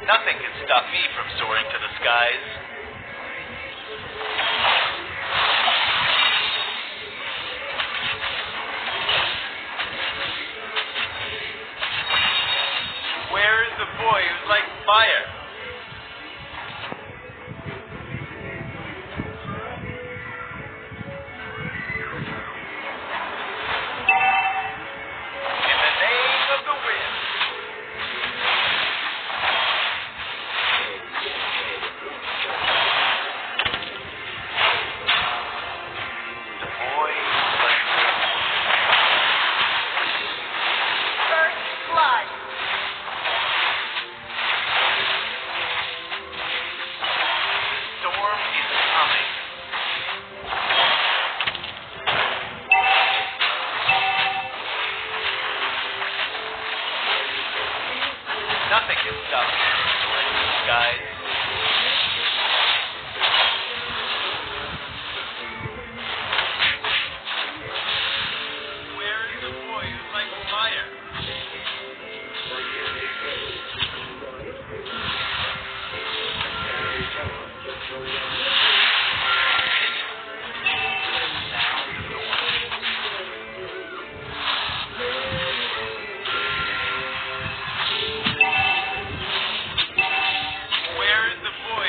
Nothing can stop me from soaring to the skies. Where is the boy who's like fire? In the name of the wind. The boy who's like First blood. storm is coming. Nothing can stop me from soaring to the skies. Where is the boy who's like fire? Where is the boy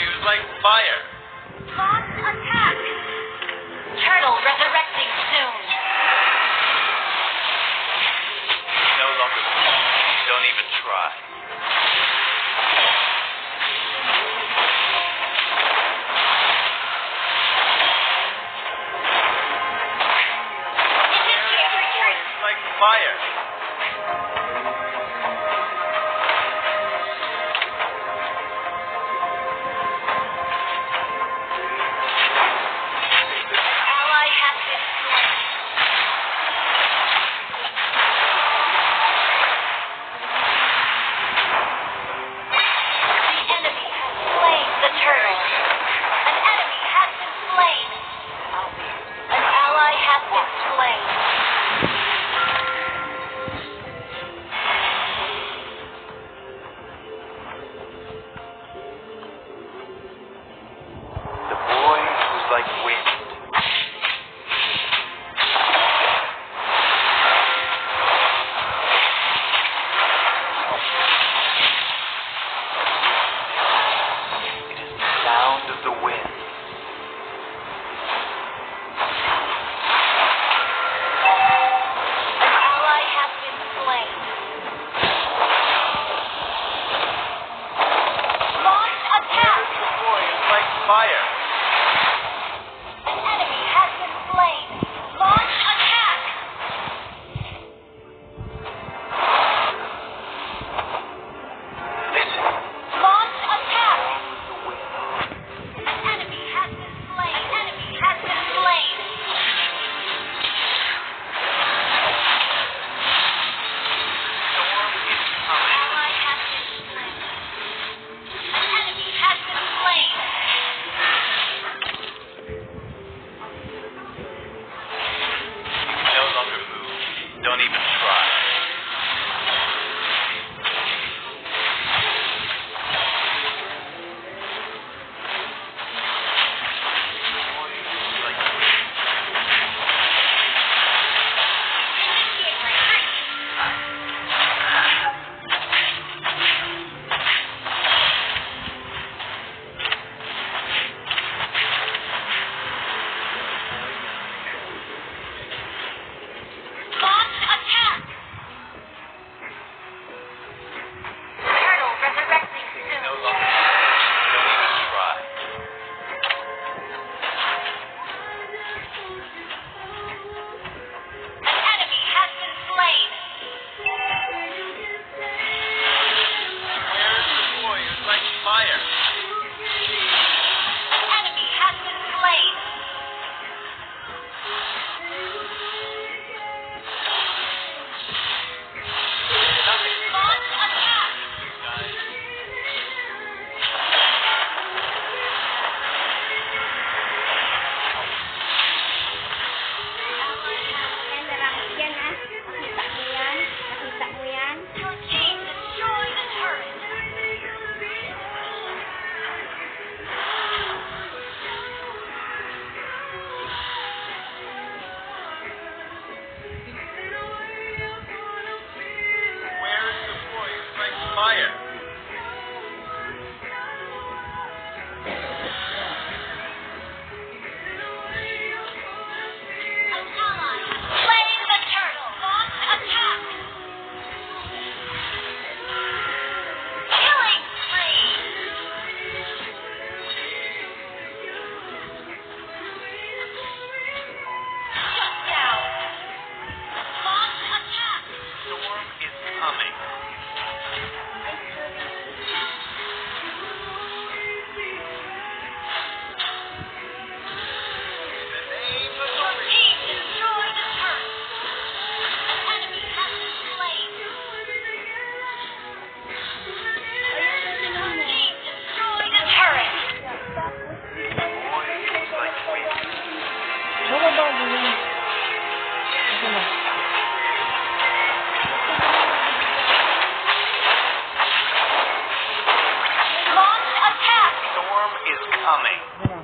coming. Ano?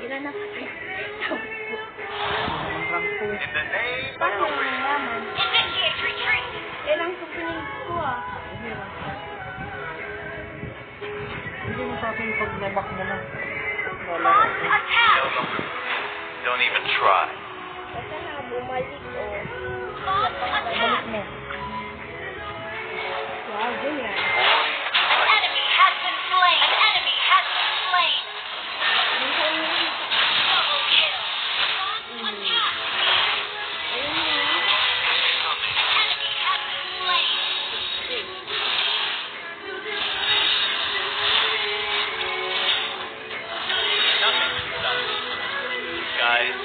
Ilan na kasi? Ang rangko. In the name of Parang the wind. mayaman. Initiate retreat! Ilang supinig ko ah. Hindi mo sa akin pag nabak mo na. Launch attack! No longer move. Don't even try. Basta na bumalik oh. Launch attack! Balik mo. Wow, ganyan. Boy, An enemy has been slain! An enemy has been slain! Double kill! Launch attack! coming. An enemy has been slain! Nothing can stop me. Guys,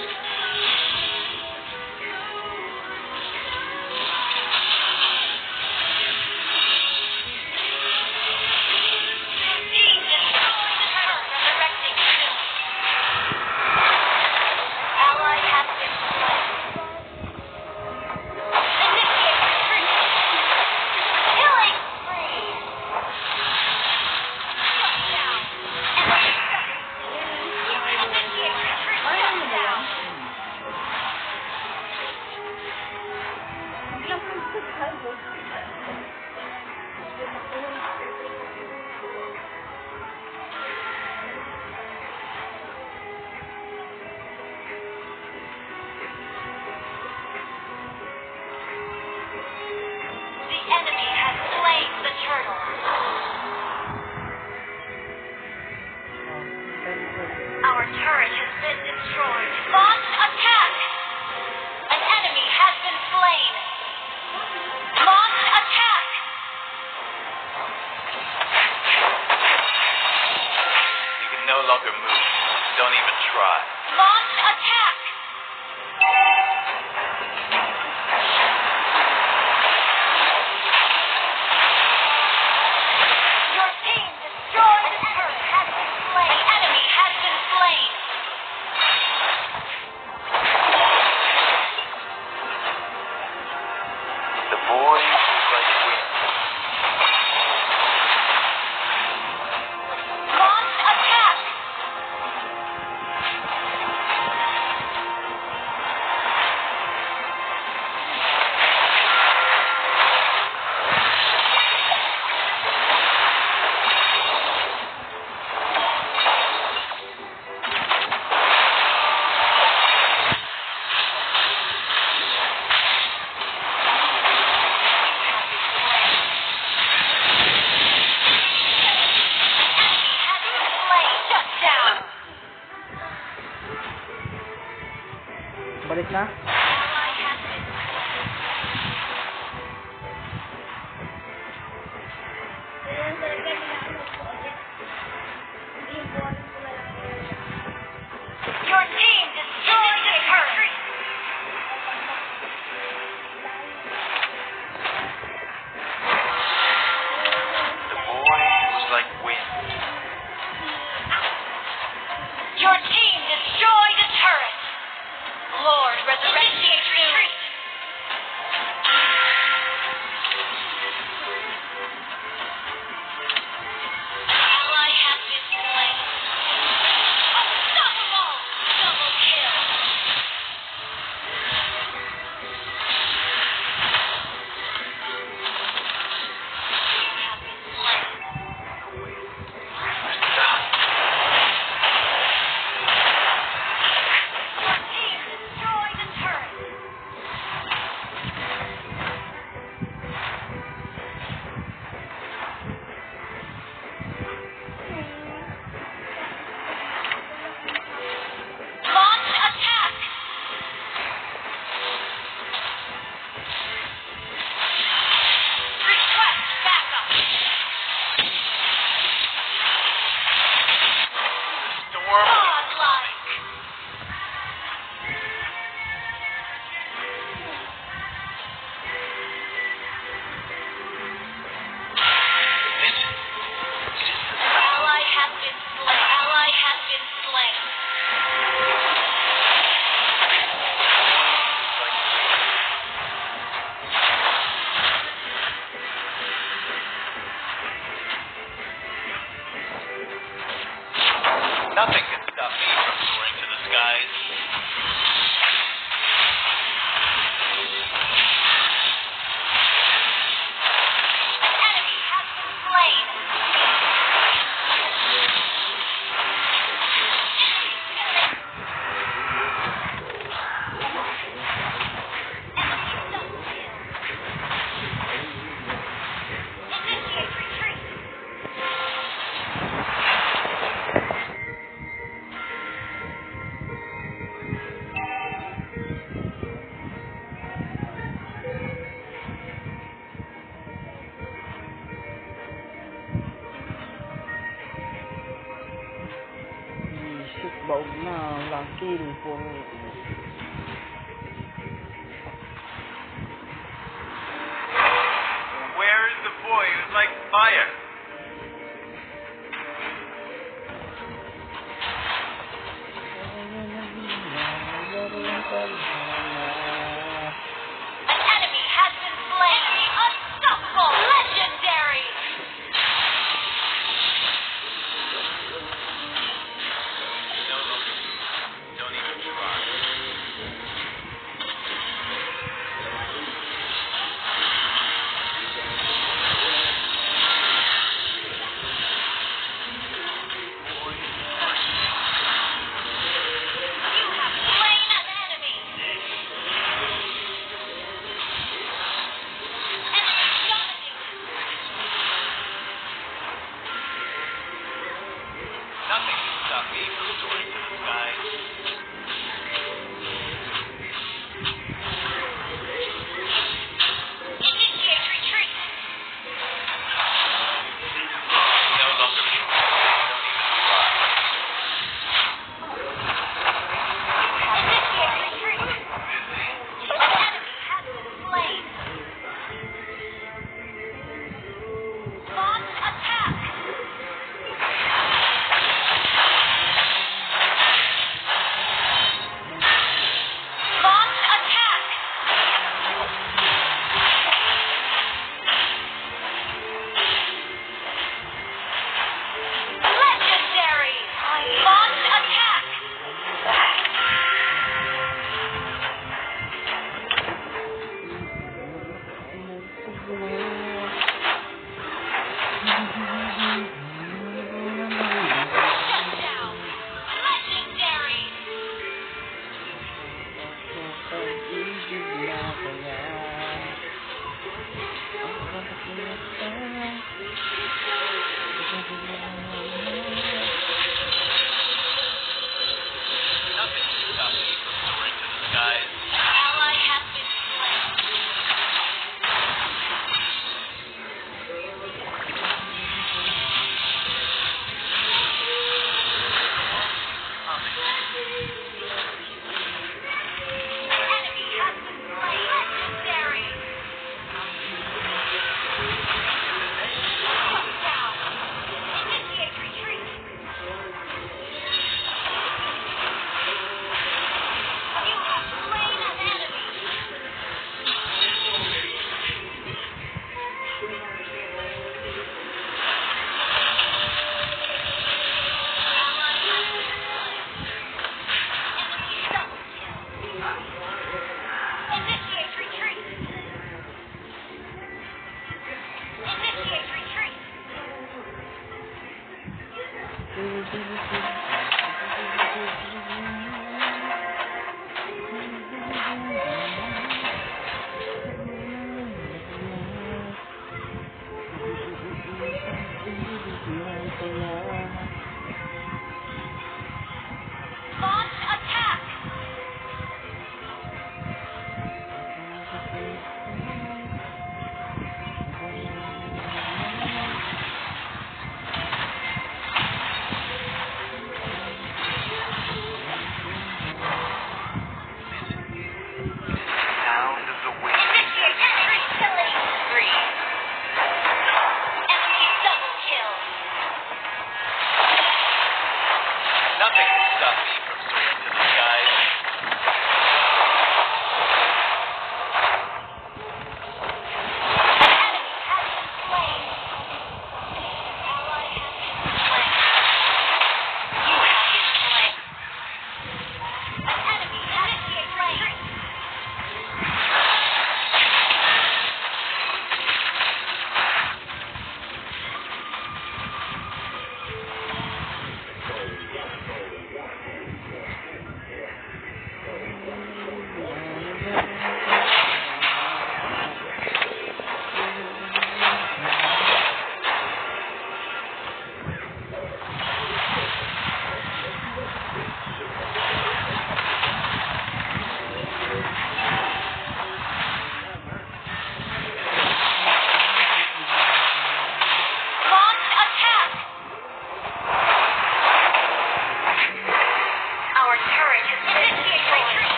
Team destroy the turret. Resurrecting soon. Ally has been slain. Initiate retreat. Killing spree. Shut down. Initiate retreat. Shut down. The enemy has slain the turtle. Very good. Our turret has been destroyed. Launch attack! An enemy has been slain. Launch attack! you can no longer move. Don't even try. Launch attack! Your team destroyed the turret. Has been slain. The enemy has been slain. The boy is like wind. Launch attack! Nothing can stop me from soaring to the skies. An enemy has been slain. Initiate retreat. Shit, baog na. Walang kill. Puro. Where is the boy who's like fire? An enemy has been slain. Unstoppable. Legendary. No, don't even try. You have slain an enemy. Enemy dominated. Nothing can stop me from soaring to the skies. Initiate retreat. No longer me. Don't even try. Initiate retreat. An enemy has been slain. Launch attack. Launch attack. Legendary. Launch attack. Shut down. Legendary. Nothing can stop me from soaring to the skies. Ally has been slain.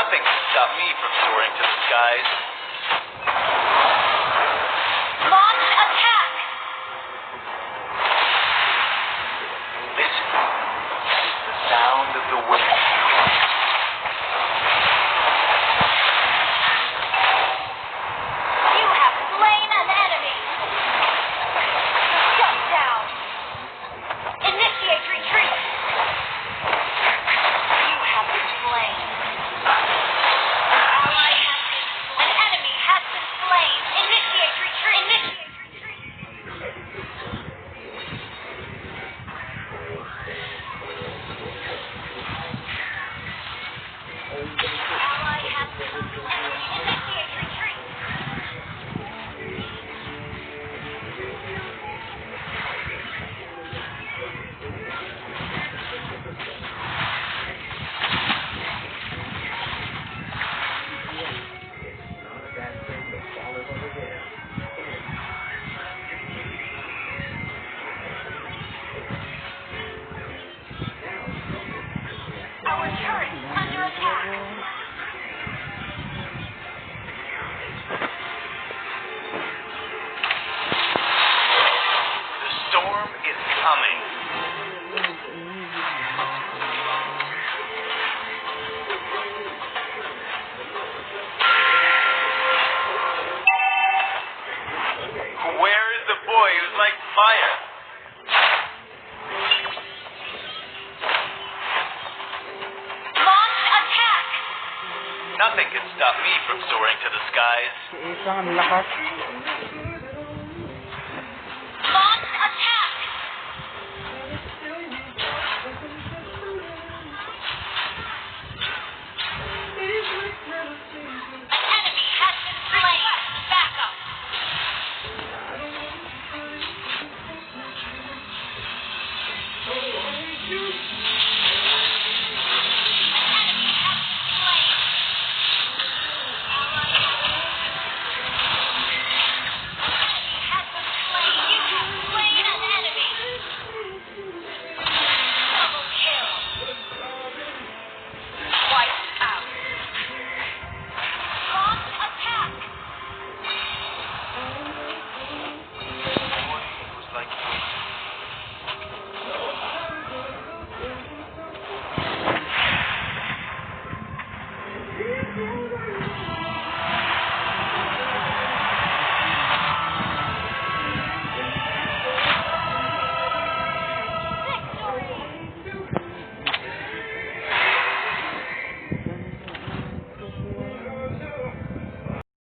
Nothing can stop me from soaring to the skies. Launch attack! Listen. The sound of the wind. You have slain an enemy! Shut down! Initiate retreat! You have been slain. An enemy has been slain. Initiate retreat! Ally has been slain. Initiate retreat! Our turret is under attack. The storm is coming. Where is the boy who's like fire? Launch attack! Nothing can stop me from soaring to the skies. Si Isa, ang lakas.